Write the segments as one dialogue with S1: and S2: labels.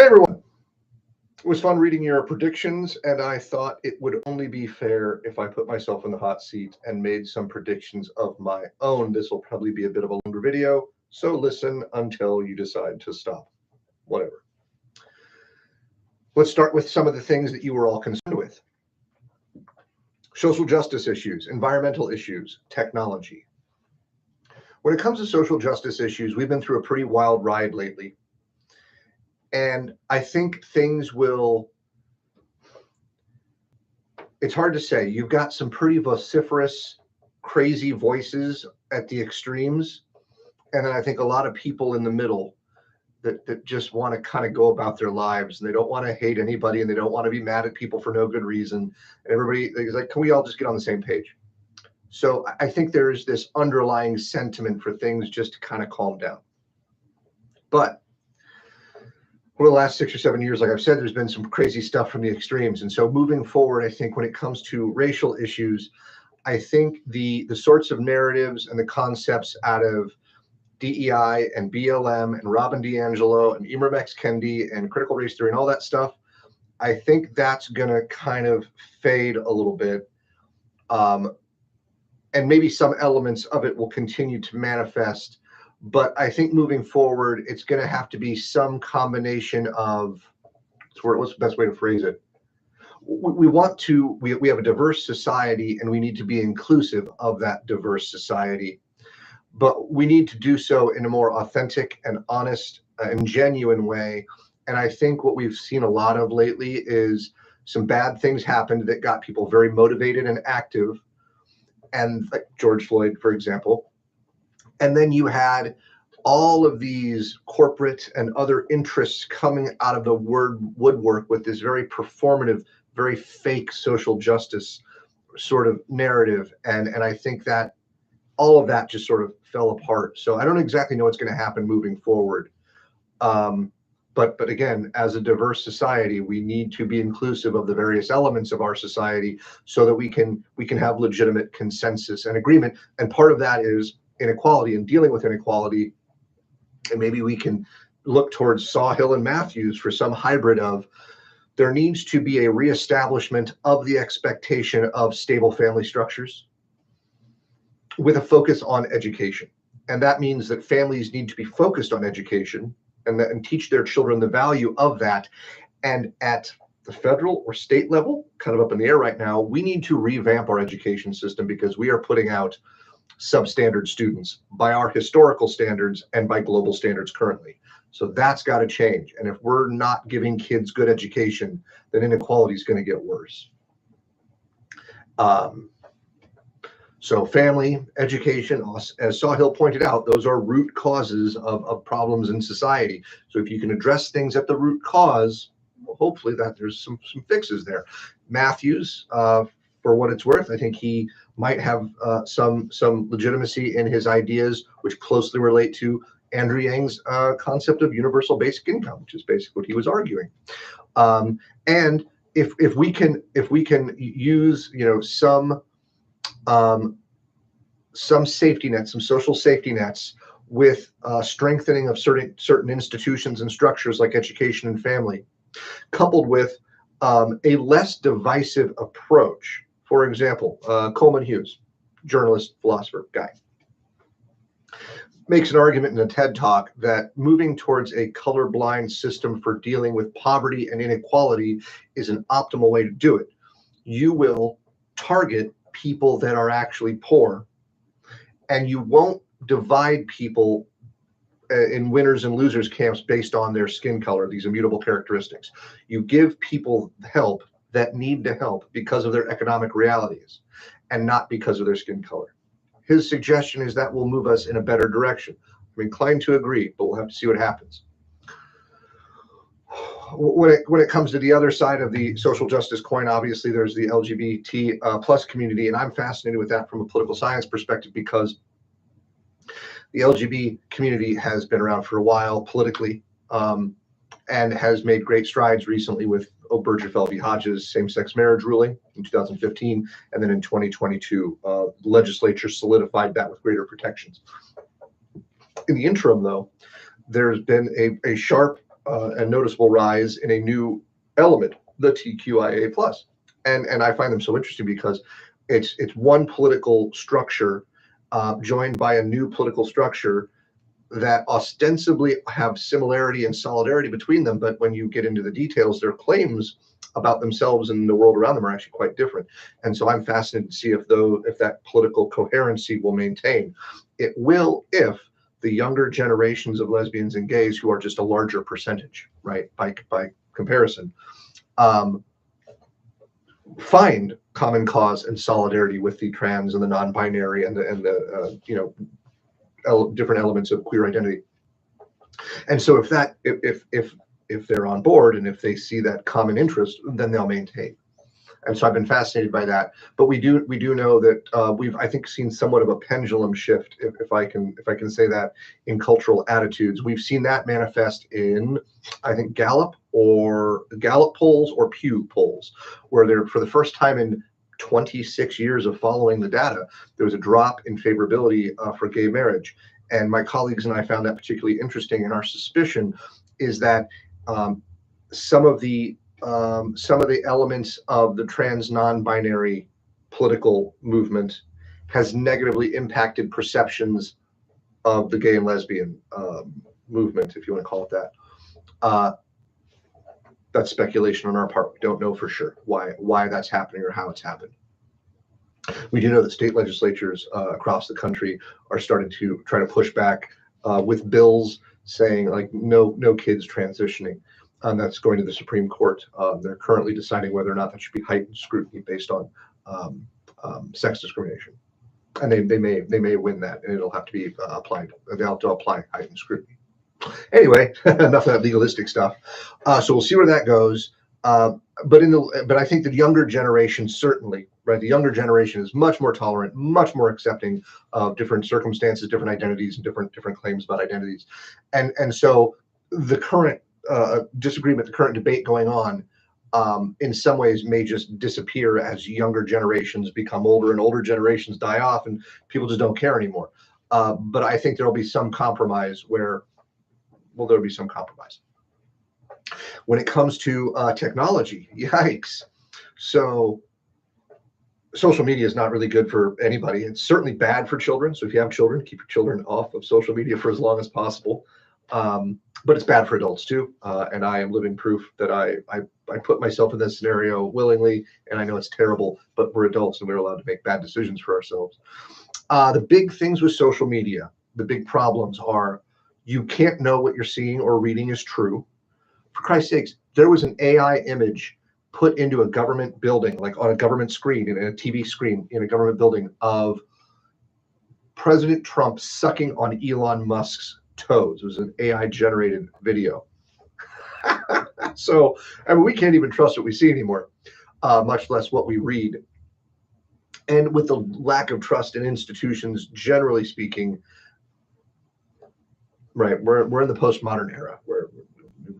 S1: Hey everyone, it was fun reading your predictions, and I thought it would only be fair if I put myself in the hot seat and made some predictions of my own. This will probably be a bit of a longer video, so listen until you decide to stop. Whatever. Let's start with some of the things that you were all concerned with. Social justice issues, environmental issues, technology. When it comes to social justice issues, we've been through a pretty wild ride lately. And I think things will, it's hard to say. You've got some pretty vociferous, crazy voices at the extremes. And then I think a lot of people in the middle that just want to kind of go about their lives, and they don't want to hate anybody, and they don't want to be mad at people for no good reason. And everybody is like, can we all just get on the same page? So I think there's this underlying sentiment for things just to kind of calm down. But over the last 6 or 7 years, like I've said, there's been some crazy stuff from the extremes. And so moving forward, I think when it comes to racial issues, I think the sorts of narratives and the concepts out of DEI and BLM and Robin DiAngelo and Ibram X. Kendi and critical race theory and all that stuff, I think that's going to kind of fade a little bit. And maybe some elements of it will continue to manifest. But I think moving forward, it's going to have to be some combination of, what's the best way to phrase it? We have a diverse society, and we need to be inclusive of that diverse society. But we need to do so in a more authentic and honest and genuine way. And I think what we've seen a lot of lately is some bad things happened that got people very motivated and active. And like George Floyd, for example. And then you had all of these corporate and other interests coming out of the woodwork with this very performative, very fake social justice sort of narrative. And I think that all of that just sort of fell apart. So I don't exactly know what's going to happen moving forward. But again, as a diverse society, we need to be inclusive of the various elements of our society so that we can have legitimate consensus and agreement. And part of that is inequality and dealing with inequality. And maybe we can look towards Sawhill and Matthews for some hybrid of, there needs to be a reestablishment of the expectation of stable family structures with a focus on education. And that means that families need to be focused on education and teach their children the value of that. And at the federal or state level, kind of up in the air right now, we need to revamp our education system because we are putting out substandard students by our historical standards and by global standards currently. So that's got to change. And if we're not giving kids good education, then inequality is going to get worse. So family, education, as Sawhill pointed out, those are root causes of problems in society. So if you can address things at the root cause, well, hopefully that there's some fixes there. Matthews, for what it's worth, I think he might have some legitimacy in his ideas, which closely relate to Andrew Yang's concept of universal basic income, which is basically what he was arguing. And if we can use some safety nets, some social safety nets, with strengthening of certain institutions and structures like education and family, coupled with a less divisive approach. For example, Coleman Hughes, journalist, philosopher, guy, makes an argument in a TED Talk that moving towards a colorblind system for dealing with poverty and inequality is an optimal way to do it. You will target people that are actually poor, and you won't divide people in winners and losers camps based on their skin color, these immutable characteristics. You give people help that need the help because of their economic realities and not because of their skin color. His suggestion is that will move us in a better direction. I'm inclined to agree, but we'll have to see what happens. When it comes to the other side of the social justice coin, obviously there's the LGBT plus community, and I'm fascinated with that from a political science perspective because the LGBT community has been around for a while politically, and has made great strides recently with Obergefell v. Hodges same-sex marriage ruling in 2015, and then in 2022, the legislature solidified that with greater protections. In the interim, though, there's been a sharp and noticeable rise in a new element, the TQIA plus. And I find them so interesting because it's one political structure joined by a new political structure that ostensibly have similarity and solidarity between them, but when you get into the details, their claims about themselves and the world around them are actually quite different. And so I'm fascinated to see if that political coherency will maintain. It will if the younger generations of lesbians and gays, who are just a larger percentage, right, by comparison, find common cause and solidarity with the trans and the non-binary and the different elements of queer identity. And so if they're on board and if they see that common interest, then they'll maintain. And so I've been fascinated by that. But we do know that we've, I think, seen somewhat of a pendulum shift, if I can say that, in cultural attitudes. We've seen that manifest in, I think, Gallup polls or Pew polls, where there, for the first time in 26 years of following the data, there was a drop in favorability for gay marriage. And my colleagues and I found that particularly interesting. And our suspicion is that some of the elements of the trans non-binary political movement has negatively impacted perceptions of the gay and lesbian movement, if you want to call it that. That's speculation on our part. We don't know for sure why that's happening or how it's happened. We do know that state legislatures across the country are starting to try to push back with bills saying, like, no kids transitioning. That's going to the Supreme Court. They're currently deciding whether or not that should be heightened scrutiny based on sex discrimination, and they may win that, and it'll have to be applied. They'll have to apply heightened scrutiny. Anyway, enough of that legalistic stuff. So we'll see where that goes. But I think the younger generation, certainly, right? The younger generation is much more tolerant, much more accepting of different circumstances, different identities, and different claims about identities. And so the current disagreement, the current debate going on, in some ways may just disappear as younger generations become older and older generations die off, and people just don't care anymore. But I think there'll be some compromise there'll be some compromise. When it comes to technology, yikes. So social media is not really good for anybody. It's certainly bad for children. So if you have children, keep your children off of social media for as long as possible. But it's bad for adults too. And I am living proof that I put myself in this scenario willingly, and I know it's terrible, but we're adults and we're allowed to make bad decisions for ourselves. The big things with social media, the big problems are you can't know what you're seeing or reading is true. For Christ's sakes, there was an AI image put into a government building, like on a government screen, in a TV screen in a government building, of President Trump sucking on Elon Musk's toes. It was an AI generated video. So, I mean, we can't even trust what we see anymore, much less what we read. And with the lack of trust in institutions, generally speaking, right, we're in the postmodern era where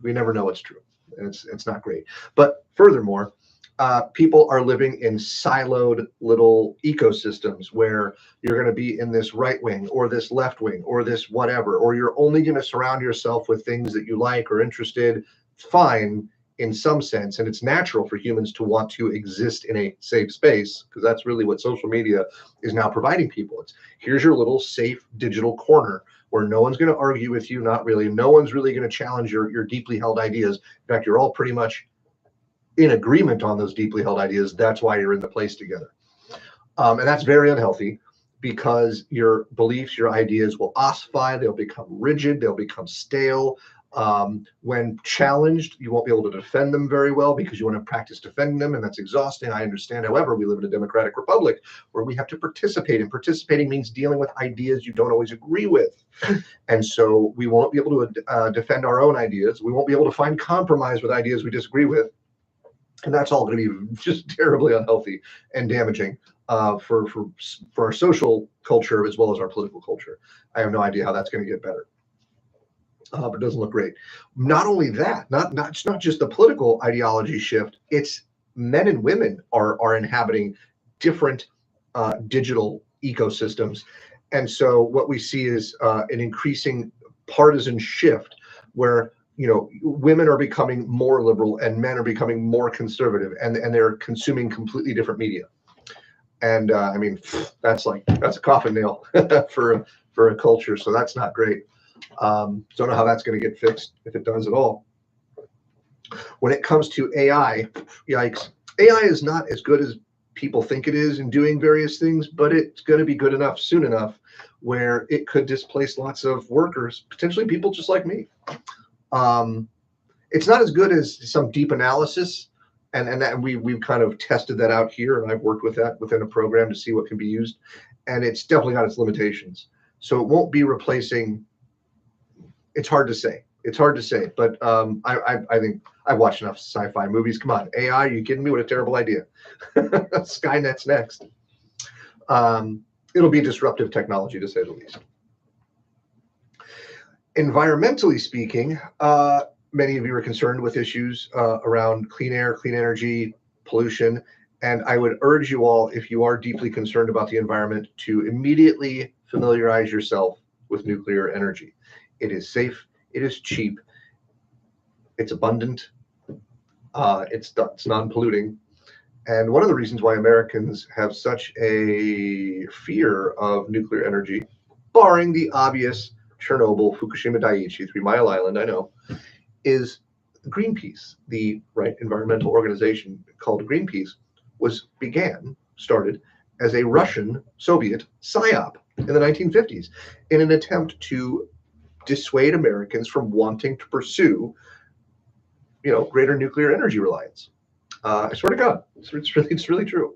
S1: we never know what's true. It's not great. But furthermore, people are living in siloed little ecosystems where you're going to be in this right wing or this left wing or this whatever, or you're only going to surround yourself with things that you like or interested. Fine, in some sense, and it's natural for humans to want to exist in a safe space, because that's really what social media is now providing people. It's, here's your little safe digital corner where no one's going to argue with you, not really. No one's really going to challenge your deeply held ideas. In fact, you're all pretty much in agreement on those deeply held ideas. That's why you're in the place together. And that's very unhealthy, because your beliefs, your ideas will ossify, they'll become rigid, they'll become stale. When challenged, you won't be able to defend them very well because you want to practice defending them, and that's exhausting. I understand. However, we live in a democratic republic where we have to participate, and participating means dealing with ideas you don't always agree with. And so we won't be able to defend our own ideas. We won't be able to find compromise with ideas we disagree with. And that's all going to be just terribly unhealthy and damaging for our social culture as well as our political culture. I have no idea how that's going to get better. But it doesn't look great. Not only that, it's not just the political ideology shift. It's men and women are inhabiting different digital ecosystems, and so what we see is an increasing partisan shift where women are becoming more liberal and men are becoming more conservative, and they're consuming completely different media. And I mean, that's a coffin nail for a culture. So that's not great. Don't know how that's going to get fixed, if it does at all. When it comes to AI, yikes. AI is not as good as people think it is in doing various things, but it's going to be good enough soon enough where it could displace lots of workers, potentially people just like me. It's not as good as some deep analysis, and that we've kind of tested that out here, and I've worked with that within a program to see what can be used, and it's definitely got its limitations. So it won't be replacing. It's hard to say. But I think I've watched enough sci-fi movies. Come on, AI? Are you kidding me? What a terrible idea. Skynet's next. It'll be disruptive technology, to say the least. Environmentally speaking, many of you are concerned with issues around clean air, clean energy, pollution, and I would urge you all, if you are deeply concerned about the environment, to immediately familiarize yourself with nuclear energy. It is safe, it is cheap, it's abundant, it's non-polluting. And one of the reasons why Americans have such a fear of nuclear energy, barring the obvious Chernobyl, Fukushima Daiichi, 3 Mile Island, I know, is Greenpeace, the environmental organization called Greenpeace, started as a Russian Soviet psyop in the 1950s in an attempt to dissuade Americans from wanting to pursue, greater nuclear energy reliance. I swear to God, it's really true.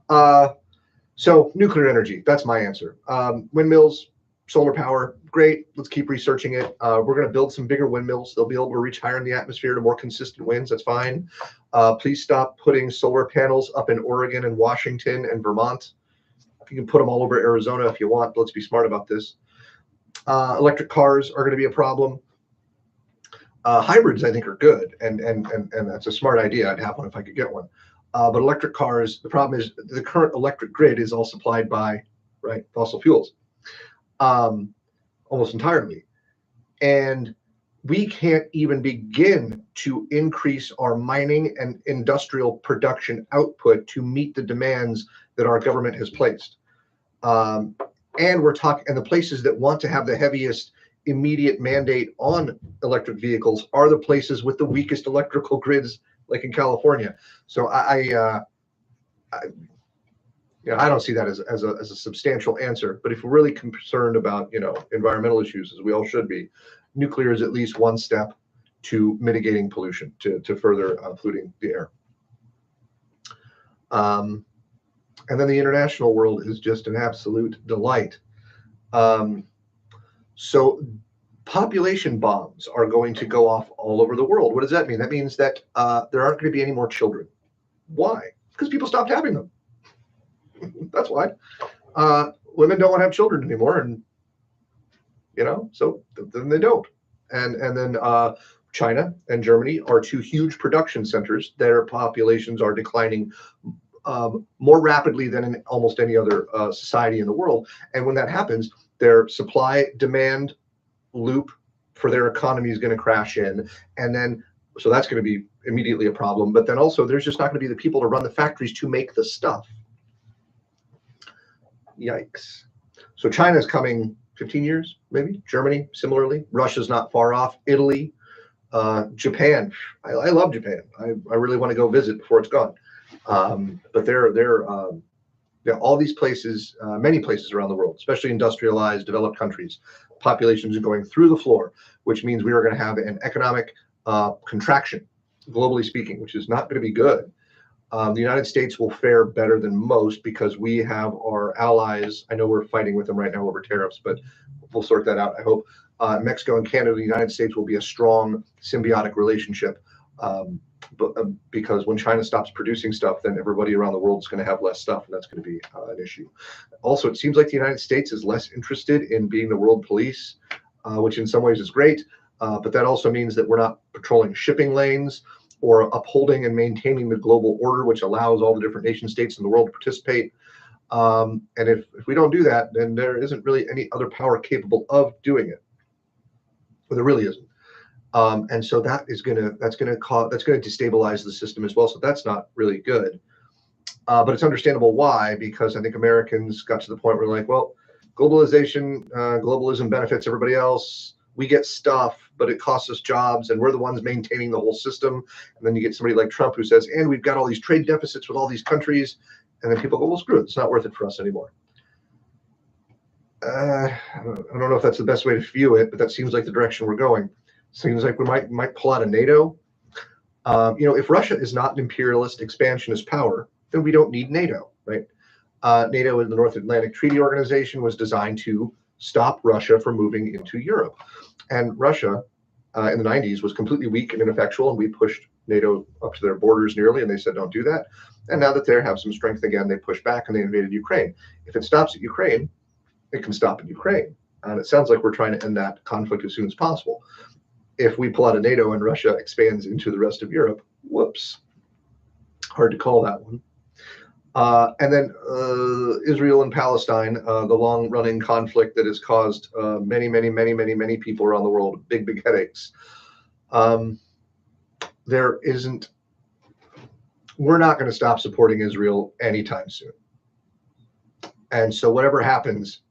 S1: So nuclear energy, that's my answer. Windmills, solar power, great. Let's keep researching it. We're going to build some bigger windmills. They'll be able to reach higher in the atmosphere to more consistent winds. That's fine. Please stop putting solar panels up in Oregon and Washington and Vermont. You can put them all over Arizona if you want. Let's be smart about this. Electric cars are going to be a problem. Hybrids, I think, are good, and that's a smart idea. I'd have one if I could get one. But electric cars, the problem is the current electric grid is all supplied by fossil fuels, almost entirely, and we can't even begin to increase our mining and industrial production output to meet the demands that our government has placed. And we're talking, and the places that want to have the heaviest immediate mandate on electric vehicles are the places with the weakest electrical grids, like in California. So I don't see that as a substantial answer. But if we're really concerned about environmental issues, as we all should be, nuclear is at least one step to mitigating pollution, to further polluting the air. And then the international world is just an absolute delight. So population bombs are going to go off all over the world. What does that mean? That means that there aren't going to be any more children. Why? Because people stopped having them. That's why. Women don't want to have children anymore, and so then they don't. And then China and Germany are 2 huge production centers. Their populations are declining more rapidly than in almost any other society in the world. And when that happens, their supply-demand loop for their economy is going to crash in. And then, so that's going to be immediately a problem. But then also, there's just not going to be the people to run the factories to make the stuff. Yikes. So China's coming 15 years, maybe. Germany, similarly. Russia's not far off. Italy, Japan. I love Japan. I really want to go visit before it's gone. But they're all these places, many places around the world, especially industrialized, developed countries, populations are going through the floor, which means we are going to have an economic contraction, globally speaking, which is not going to be good. The United States will fare better than most because we have our allies. I know we're fighting with them right now over tariffs, but we'll sort that out, I hope. Mexico and Canada, the United States will be a strong symbiotic relationship. Because when China stops producing stuff, then everybody around the world is going to have less stuff, and that's going to be an issue. Also, it seems like the United States is less interested in being the world police, which in some ways is great, but that also means that we're not patrolling shipping lanes or upholding and maintaining the global order, which allows all the different nation states in the world to participate. And if we don't do that, then there isn't really any other power capable of doing it. Well, there really isn't. And so that's gonna destabilize the system as well. So that's not really good. But it's understandable why, because I think Americans got to the point where like, well, globalism benefits everybody else. We get stuff, but it costs us jobs, and we're the ones maintaining the whole system. And then you get somebody like Trump who says, and we've got all these trade deficits with all these countries. And then people go, well, screw it. It's not worth it for us anymore. I don't know if that's the best way to view it, but that seems like the direction we're going. Seems like we might pull out of NATO. If Russia is not an imperialist expansionist power, then we don't need NATO, right? NATO, the North Atlantic Treaty Organization, was designed to stop Russia from moving into Europe. And Russia in the 90s was completely weak and ineffectual, and we pushed NATO up to their borders nearly, and they said, don't do that. And now that they have some strength again, they push back and they invaded Ukraine. If it stops at Ukraine, it can stop in Ukraine. And it sounds like we're trying to end that conflict as soon as possible. If we pull out of NATO and Russia expands into the rest of Europe, whoops, hard to call that one. And then Israel and Palestine, the long-running conflict that has caused many people around the world big headaches. We're not going to stop supporting Israel anytime soon. And so whatever happens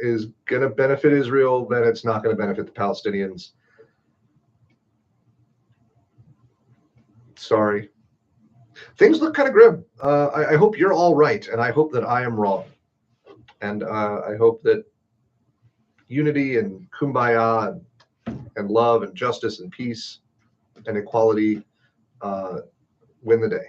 S1: is going to benefit Israel, then it's not going to benefit the Palestinians. Sorry. Things look kind of grim. I hope you're all right, and I hope that I am wrong. And I hope that unity and kumbaya and love and justice and peace and equality win the day.